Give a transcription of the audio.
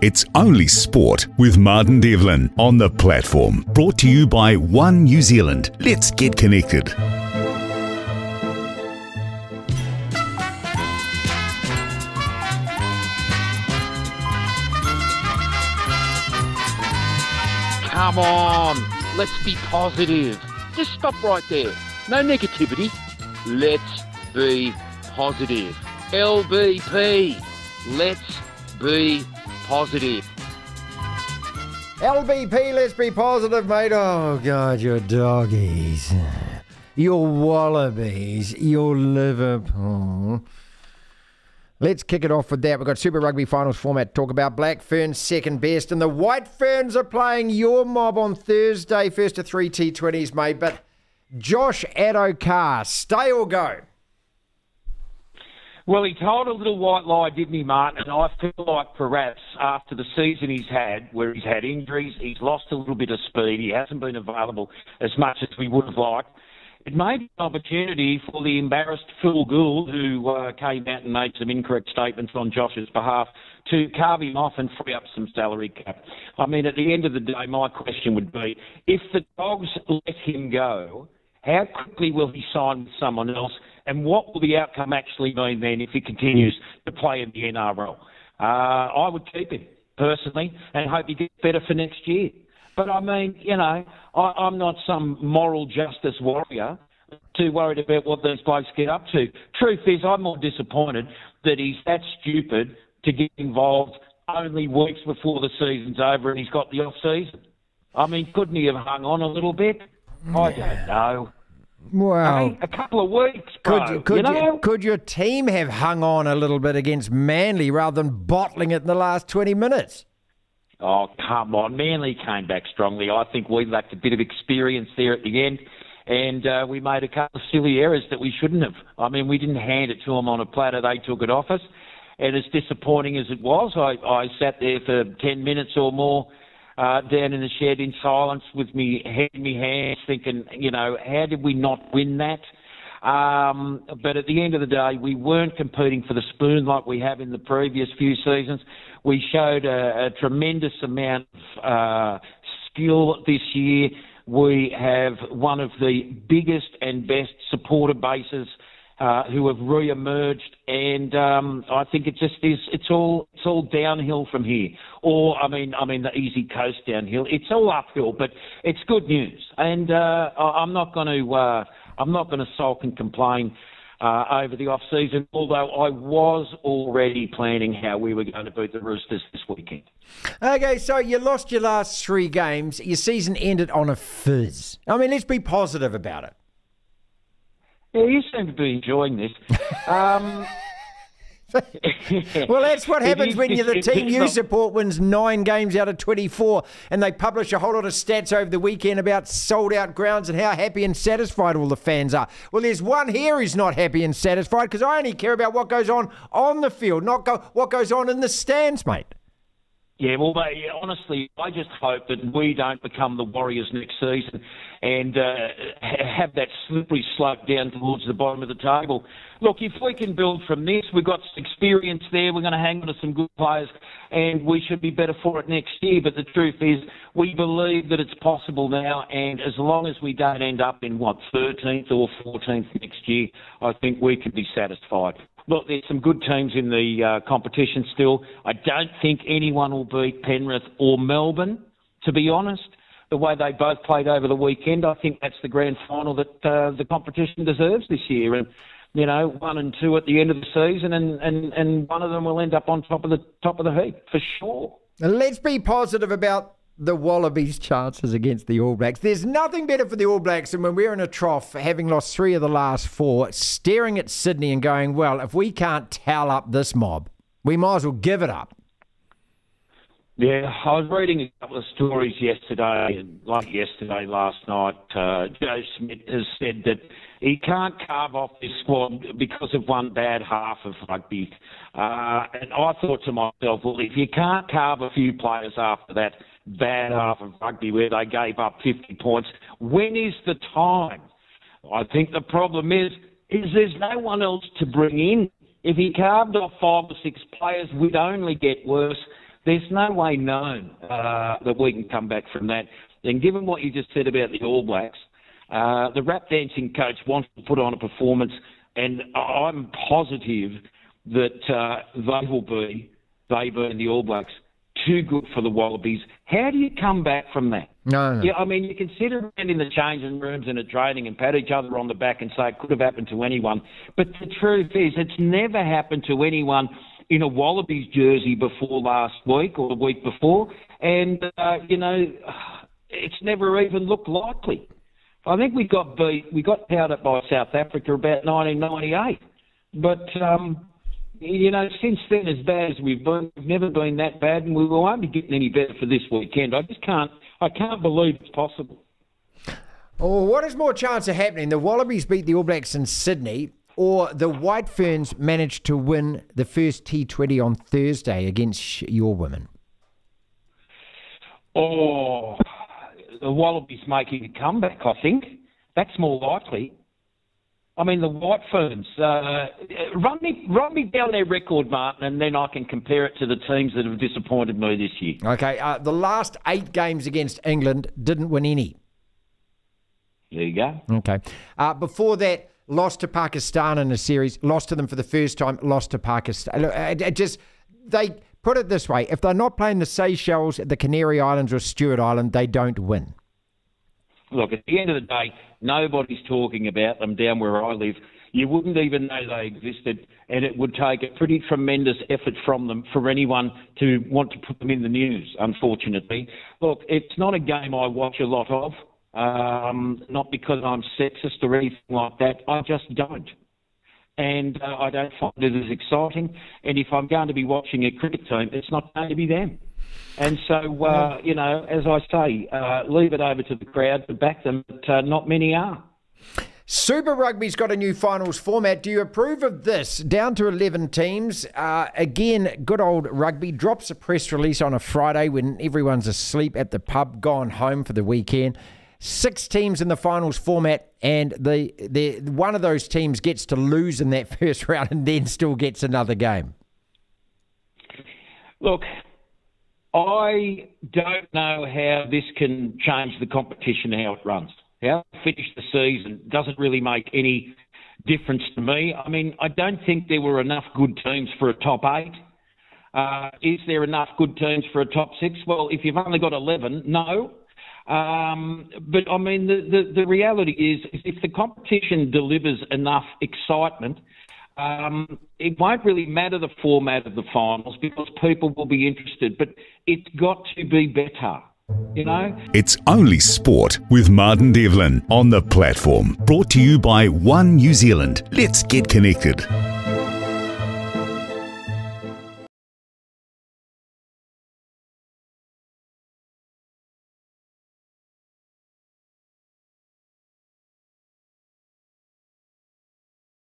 It's Only Sport with Martin Devlin on The Platform. Brought to you by One New Zealand. Let's get connected. Come on, let's be positive. Just stop right there. No negativity. Let's be positive. LBP. Let's be positive. LBP, let's be positive, mate. Oh, God, your doggies. Your Wallabies. Your Liverpool. Let's kick it off with that. We've got Super Rugby Finals format to talk about. Black Ferns second best, and the White Ferns are playing your mob on Thursday. First of 3 T20s, mate. But Josh Addo-Carr, stay or go? Well, he told a little white lie, didn't he, Martin? And I feel like perhaps after the season he's had, where he's had injuries, he's lost a little bit of speed, he hasn't been available as much as we would have liked. It may be an opportunity for the embarrassed Phil Gould, who came out and made some incorrect statements on Josh's behalf, to carve him off and free up some salary cap. I mean, at the end of the day, my question would be, if the Dogs let him go, how quickly will he sign with someone else? And what will the outcome actually mean then if he continues to play in the NRL? I would keep him, personally, and hope he gets better for next year. But I mean, you know, I'm not some moral justice warrior too worried about what these blokes get up to. Truth is, I'm more disappointed that he's that stupid to get involved only weeks before the season's over and he's got the off-season. I mean, couldn't he have hung on a little bit? I don't know. Well, hey, a couple of weeks, bro. Could your team have hung on a little bit against Manly rather than bottling it in the last 20 minutes? Oh, come on. Manly came back strongly. I think we lacked a bit of experience there at the end, and we made a couple of silly errors that we shouldn't have. I mean, we didn't hand it to them on a platter. They took it off us. And as disappointing as it was, I sat there for 10 minutes or more down in the shed in silence with me head in my hands thinking, you know, how did we not win that? But at the end of the day, we weren't competing for the spoon like we have in the previous few seasons. We showed a tremendous amount of skill this year. We have one of the biggest and best supporter bases who have re-emerged, and I think it just is. It's all downhill from here. Or I mean the easy coast downhill. It's all uphill, but it's good news. And I'm not going to sulk and complain over the off season. Although I was already planning how we were going to beat the Roosters this weekend. Okay, so you lost your last 3 games. Your season ended on a fizz. I mean, let's be positive about it. Yeah, you seem to be enjoying this. Well, that's what happens when you're the team you support wins 9 games out of 24 and they publish a whole lot of stats over the weekend about sold-out grounds and how happy and satisfied all the fans are. Well, there's one here who's not happy and satisfied because I only care about what goes on the field, not what goes on in the stands, mate. Yeah, well, honestly, I just hope that we don't become the Warriors next season and have that slippery slope down towards the bottom of the table. Look, if we can build from this, we've got experience there, we're going to hang on to some good players, and we should be better for it next year. But the truth is, we believe that it's possible now, and as long as we don't end up in, 13th or 14th next year, I think we can be satisfied. Look, there's some good teams in the competition still. I don't think anyone will beat Penrith or Melbourne, to be honest. The way they both played over the weekend, I think that's the grand final that the competition deserves this year. And, you know, 1 and 2 at the end of the season, and one of them will end up on top of the heap, for sure. Let's be positive about the Wallabies' chances against the All Blacks. There's nothing better for the All Blacks than when we're in a trough, having lost 3 of the last 4, staring at Sydney and going, well, if we can't towel up this mob, we might as well give it up. Yeah, I was reading a couple of stories yesterday, and last night, Joe Smith has said that he can't carve off this squad because of one bad half of rugby. And I thought to myself, well, if you can't carve a few players after that bad half of rugby where they gave up 50 points, when is the time? I think the problem is there's no one else to bring in. If he carved off 5 or 6 players, we'd only get worse. There's no way known that we can come back from that. And given what you just said about the All Blacks, the rap dancing coach wants to put on a performance, and I'm positive that they being the All Blacks, too good for the Wallabies. How do you come back from that? No. Yeah, I mean, you can sit around in the changing rooms and at training and pat each other on the back and say it could have happened to anyone. But the truth is, it's never happened to anyone in a Wallabies jersey before last week or the week before. And, it's never even looked likely. I think we got powered up by South Africa about 1998. But, since then, as bad as we've been, we've never been that bad, and we won't be getting any better for this weekend. I can't believe it's possible. Oh, what is more chance of happening? The Wallabies beat the All Blacks in Sydney, or the White Ferns managed to win the first T20 on Thursday against your women? Oh, the Wallabies making a comeback, I think. That's more likely. I mean, the White Ferns. Run me down their record, Martin, and then I can compare it to the teams that have disappointed me this year. Okay, the last 8 games against England, didn't win any. There you go. Okay. Before that, lost to Pakistan in a series, lost to them for the first time, lost to Pakistan. They put it this way, if they're not playing the Seychelles, the Canary Islands or Stewart Island, they don't win. Look, at the end of the day, nobody's talking about them down where I live. You wouldn't even know they existed, and it would take a pretty tremendous effort from them for anyone to want to put them in the news, unfortunately. Look, it's not a game I watch a lot of, not because I'm sexist or anything like that. I just don't. And I don't find it as exciting. And if I'm going to be watching a cricket team, it's not going to be them. And so, as I say, leave it over to the crowd to back them, but not many are. Super Rugby's got a new finals format. Do you approve of this? Down to 11 teams. Again, good old rugby drops a press release on a Friday when everyone's asleep at the pub, gone home for the weekend. 6 teams in the finals format, and the one of those teams gets to lose in that first round and then still gets another game. Look, I don't know how this can change the competition, how it runs. How it finish the season doesn't really make any difference to me. I mean, I don't think there were enough good teams for a top 8. Is there enough good teams for a top 6? Well, if you've only got 11, no. But, I mean, the reality is if the competition delivers enough excitement, it won't really matter the format of the finals because people will be interested. But it's got to be better, you know? It's Only Sport with Martin Devlin on the platform. Brought to you by One New Zealand. Let's get connected.